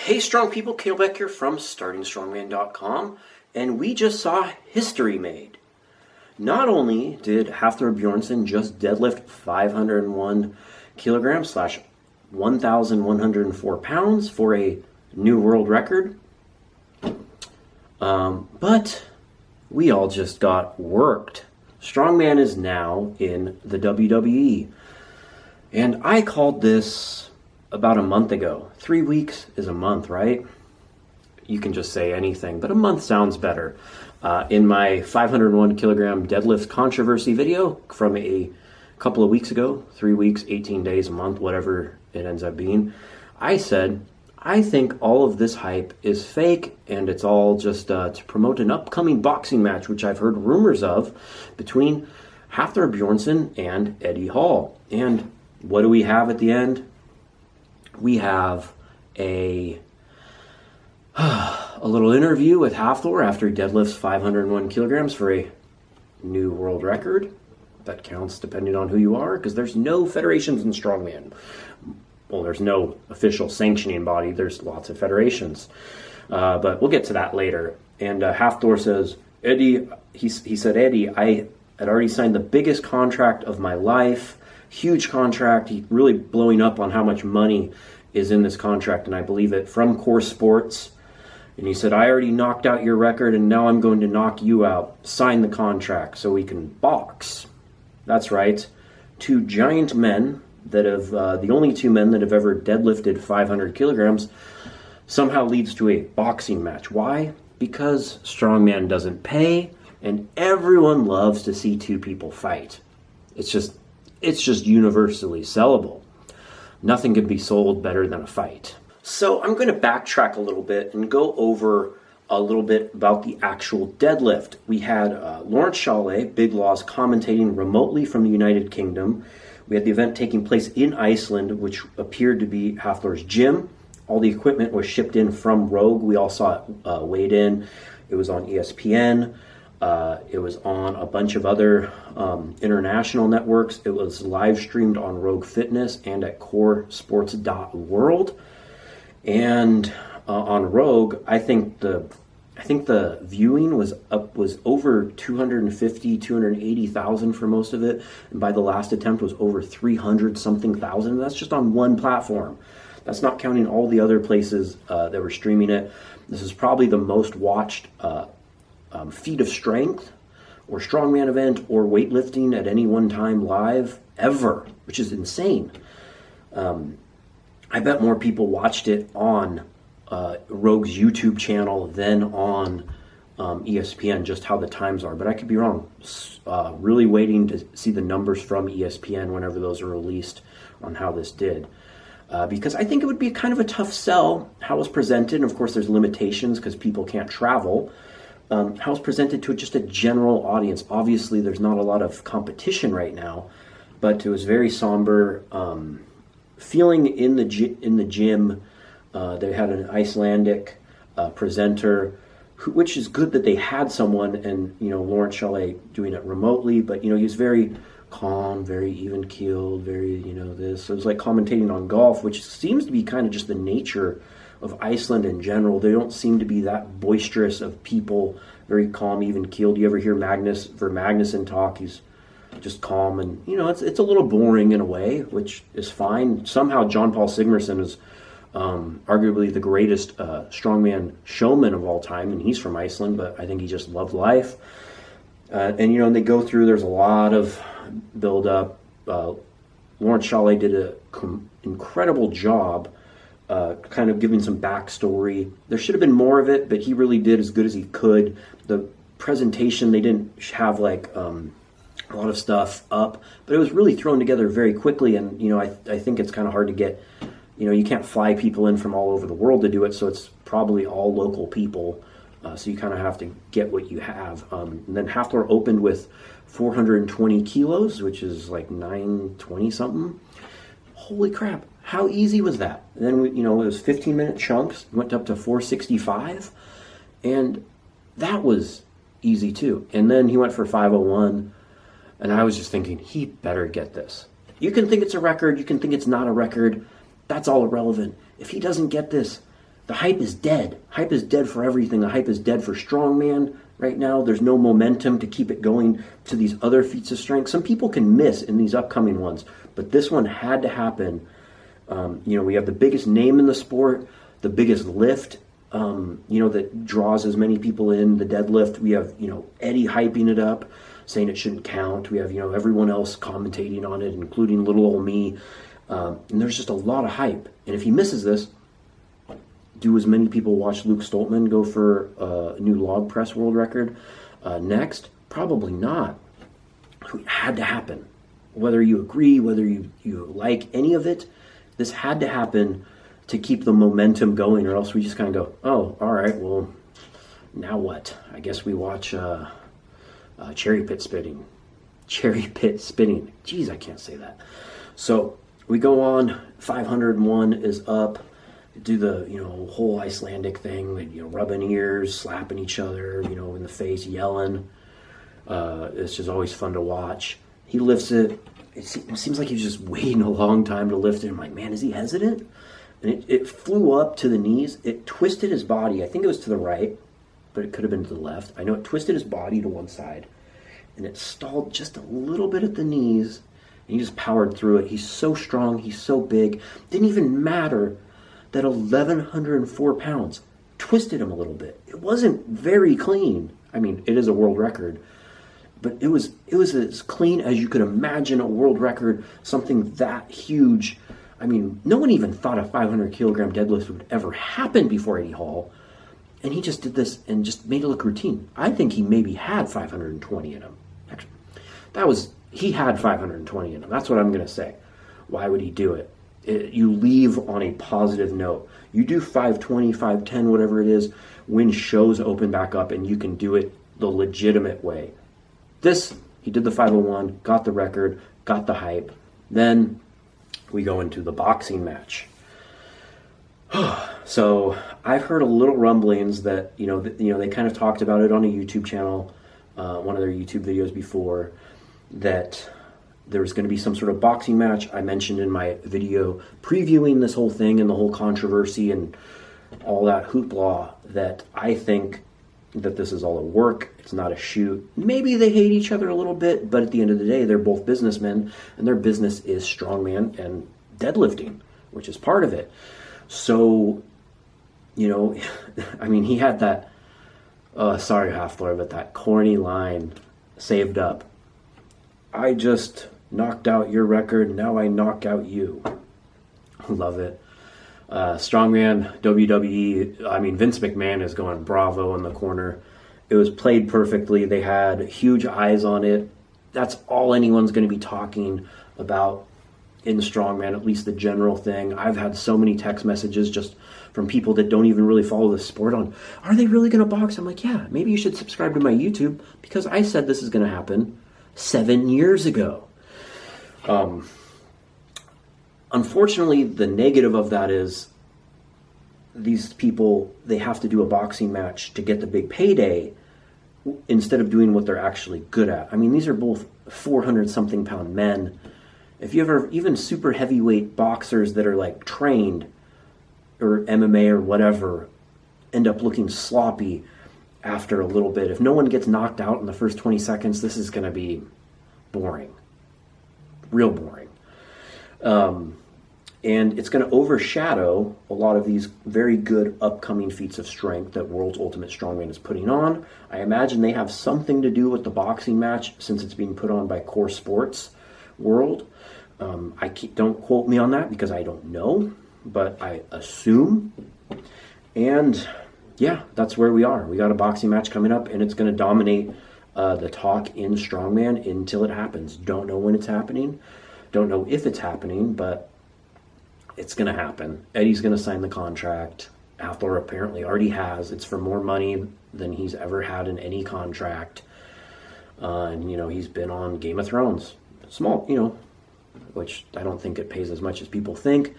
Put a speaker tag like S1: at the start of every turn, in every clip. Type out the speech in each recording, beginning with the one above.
S1: Hey strong people, Kalle Beck here from StartingStrongman.com, and we just saw history made. Not only did Hafthor Bjornsson just deadlift 501 kilograms slash 1,104 pounds for a new world record, but we all just got worked. Strongman is now in the WWE, and I called this about a month ago. 3 weeks is a month, right? You can just say anything, but a month sounds better. In my 501 kilogram deadlift controversy video from a couple of weeks ago, 3 weeks, 18 days, a month, whatever it ends up being, I said, I think all of this hype is fake and it's all just to promote an upcoming boxing match, which I've heard rumors of, between Hafthor Bjornsson and Eddie Hall. And what do we have at the end? We have a little interview with Hafthor after he deadlifts 501 kilograms for a new world record. That counts depending on who you are, because there's no federations in strongman. Well, there's no official sanctioning body. There's lots of federations. But we'll get to that later. And Hafthor says, Eddie, he said, Eddie, I had already signed the biggest contract of my life. Huge contract. He's really blowing up on how much money is in this contract, and I believe it, from Core Sports. And he said, I already knocked out your record, and now I'm going to knock you out. Sign the contract so we can box. That's right. Two giant men that have, the only two men that have ever deadlifted 500 kilograms, somehow leads to a boxing match. Why? Because strongman doesn't pay, and everyone loves to see two people fight. It's just universally sellable. Nothing could be sold better than a fight. So I'm going to backtrack a little bit and go over a little bit about the actual deadlift. We had Lawrence Chalet, Big Laws, commentating remotely from the United Kingdom. We had the event taking place in Iceland, which appeared to be Hafthor's gym. All the equipment was shipped in from Rogue. We all saw it weighed in. It was on ESPN. It was on a bunch of other international networks. It was live streamed on Rogue Fitness and at coresports.world. And on Rogue, I think the viewing was over 250, 280,000 for most of it. And by the last attempt was over 300 something thousand. And that's just on one platform. That's not counting all the other places that were streaming it. This is probably the most watched feat of strength or strongman event or weightlifting at any one time live ever, which is insane. I bet more people watched it on Rogue's YouTube channel than on ESPN, just how the times are, but I could be wrong. Really waiting to see the numbers from ESPN whenever those are released on how this did. Because I think it would be kind of a tough sell how it's presented. And of course there's limitations because people can't travel. How it's presented to just a general audience. Obviously, there's not a lot of competition right now, but it was very somber. Feeling in the gym, they had an Icelandic presenter, which is good that they had someone, and Lawrence Chalet doing it remotely. But he was very calm, very even keeled, very this. So it was like commentating on golf, which seems to be kind of just the nature of Iceland in general. They don't seem to be that boisterous of people, very calm, even keeled. You ever hear Magnus Vermagnuson talk? He's just calm, and it's a little boring in a way, which is fine. Somehow John Paul Sigmarsson is arguably the greatest strongman showman of all time, and he's from Iceland, but I think he just loved life. And they go through, there's a lot of build up. Lawrence Chalet did an incredible job kind of giving some backstory. There should have been more of it, but he really did as good as he could. The presentation, they didn't have like a lot of stuff up, but it was really thrown together very quickly. And I think it's kind of hard to get, you can't fly people in from all over the world to do it, so it's probably all local people. So you kind of have to get what you have. And then Hafthor opened with 420 kilos, which is like 920 something. Holy crap. How easy was that? And then, it was 15-minute chunks, went up to 465, and that was easy too. And then he went for 501, and I was just thinking, he better get this. You can think it's a record, you can think it's not a record, that's all irrelevant. If he doesn't get this, The hype is dead. Hype is dead for everything. The hype is dead for strongman right now. There's no momentum to keep it going to these other feats of strength. Some people can miss in these upcoming ones, but this one had to happen. We have the biggest name in the sport, the biggest lift, that draws as many people in, the deadlift. We have, Eddie hyping it up, saying it shouldn't count. We have, everyone else commentating on it, including little old me. And there's just a lot of hype. And if he misses this, do as many people watch Luke Stoltman go for a new log press world record next? Probably not. It had to happen. Whether you agree, whether you like any of it, this had to happen to keep the momentum going, or else we just kind of go, oh, all right, well, now what? I guess we watch cherry pit spinning. Cherry pit spinning. Jeez, I can't say that. So we go on, 501 is up. Do the whole Icelandic thing, rubbing ears, slapping each other, in the face, yelling. It's just always fun to watch. He lifts it. It seems like he's just waiting a long time to lift it. I'm like, man, is he hesitant? And it flew up to the knees. It twisted his body. I think it was to the right, but it could have been to the left. I know it twisted his body to one side, and it stalled just a little bit at the knees, and he just powered through it. He's so strong. He's so big. Didn't even matter that 1,104 pounds twisted him a little bit. It wasn't very clean. I mean, it is a world record, but it was as clean as you could imagine a world record, something that huge. I mean, no one even thought a 500 kilogram deadlift would ever happen before Eddie Hall, and he just did this and just made it look routine. I think he maybe had 520 in him. Actually, he had 520 in him. That's what I'm going to say. Why would he do it? You leave on a positive note. You do 520, 510, whatever it is, when shows open back up and you can do it the legitimate way. He did the 501, got the record, got the hype. Then we go into the boxing match. So I've heard a little rumblings that, they kind of talked about it on a YouTube channel, one of their YouTube videos before, that there was going to be some sort of boxing match. I mentioned in my video previewing this whole thing and the whole controversy and all that hoopla that I think that this is all a work. It's not a shoot. Maybe they hate each other a little bit, but at the end of the day, they're both businessmen, and their business is strongman and deadlifting, which is part of it. So, I mean, he had that, sorry, Hafthor, but that corny line saved up. I just knocked out your record, now I knock out you. Love it. Strongman, WWE, I mean, Vince McMahon is going bravo in the corner. It was played perfectly. They had huge eyes on it. That's all anyone's going to be talking about in strongman, at least the general thing. I've had so many text messages just from people that don't even really follow the sport on, are they really going to box? I'm like, yeah, maybe you should subscribe to my YouTube because I said this is going to happen 7 years ago. Unfortunately, the negative of that is these people, they have to do a boxing match to get the big payday instead of doing what they're actually good at. I mean, these are both 400-something pound men. If you ever, even super heavyweight boxers that are like trained or MMA or whatever, end up looking sloppy after a little bit. If no one gets knocked out in the first 20 seconds, this is going to be boring. Real boring. And it's going to overshadow a lot of these very good upcoming feats of strength that World's Ultimate Strongman is putting on. I imagine they have something to do with the boxing match since it's being put on by Core Sports World. Don't quote me on that because I don't know, but I assume. And yeah, that's where we are. We got a boxing match coming up, and it's going to dominate the talk in Strongman until it happens. Don't know when it's happening. Don't know if it's happening, but it's going to happen. Eddie's going to sign the contract. Hafthor apparently already has. It's for more money than he's ever had in any contract. And, he's been on Game of Thrones. Small, which I don't think it pays as much as people think.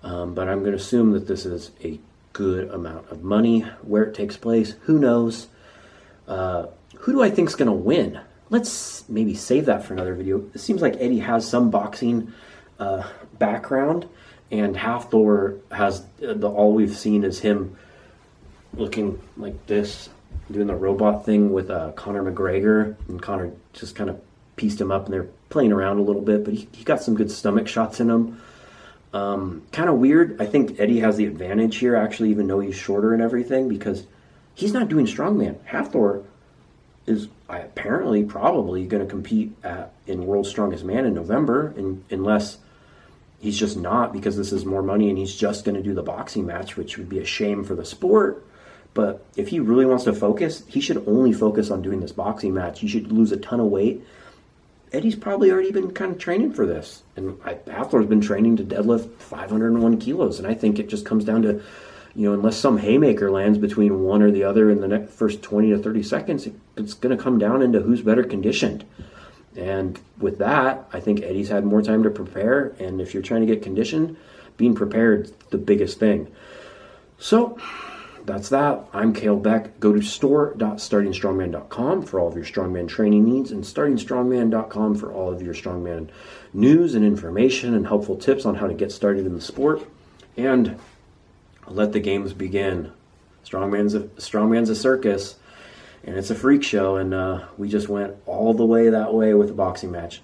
S1: But I'm going to assume that this is a good amount of money. Where it takes place, who knows? Who do I think is going to win? Let's maybe save that for another video. It seems like Eddie has some boxing background, And Hafthor has all we've seen is him looking like this, doing the robot thing with Conor McGregor, and Conor just kind of pieced him up, and they're playing around a little bit, but he got some good stomach shots in him. Kind of weird. I think Eddie has the advantage here, actually, even though he's shorter and everything, because he's not doing strongman. Hafthor is apparently probably going to compete in World's Strongest Man in November, unless he's just not, because this is more money and he's just going to do the boxing match, which would be a shame for the sport. But if he really wants to focus, he should only focus on doing this boxing match. He should lose a ton of weight. Eddie's probably already been kind of training for this. And Hafthor's been training to deadlift 501 kilos. And I think it just comes down to, unless some haymaker lands between one or the other in the first 20 to 30 seconds, it's going to come down into who's better conditioned. And with that, I think Eddie's had more time to prepare. And if you're trying to get conditioned, being prepared is the biggest thing. So that's that. I'm Kalle Beck. Go to store.startingstrongman.com for all of your strongman training needs, and startingstrongman.com for all of your strongman news and information and helpful tips on how to get started in the sport. And let the games begin. Strongman's a circus, and it's a freak show, and we just went all the way that way with a boxing match.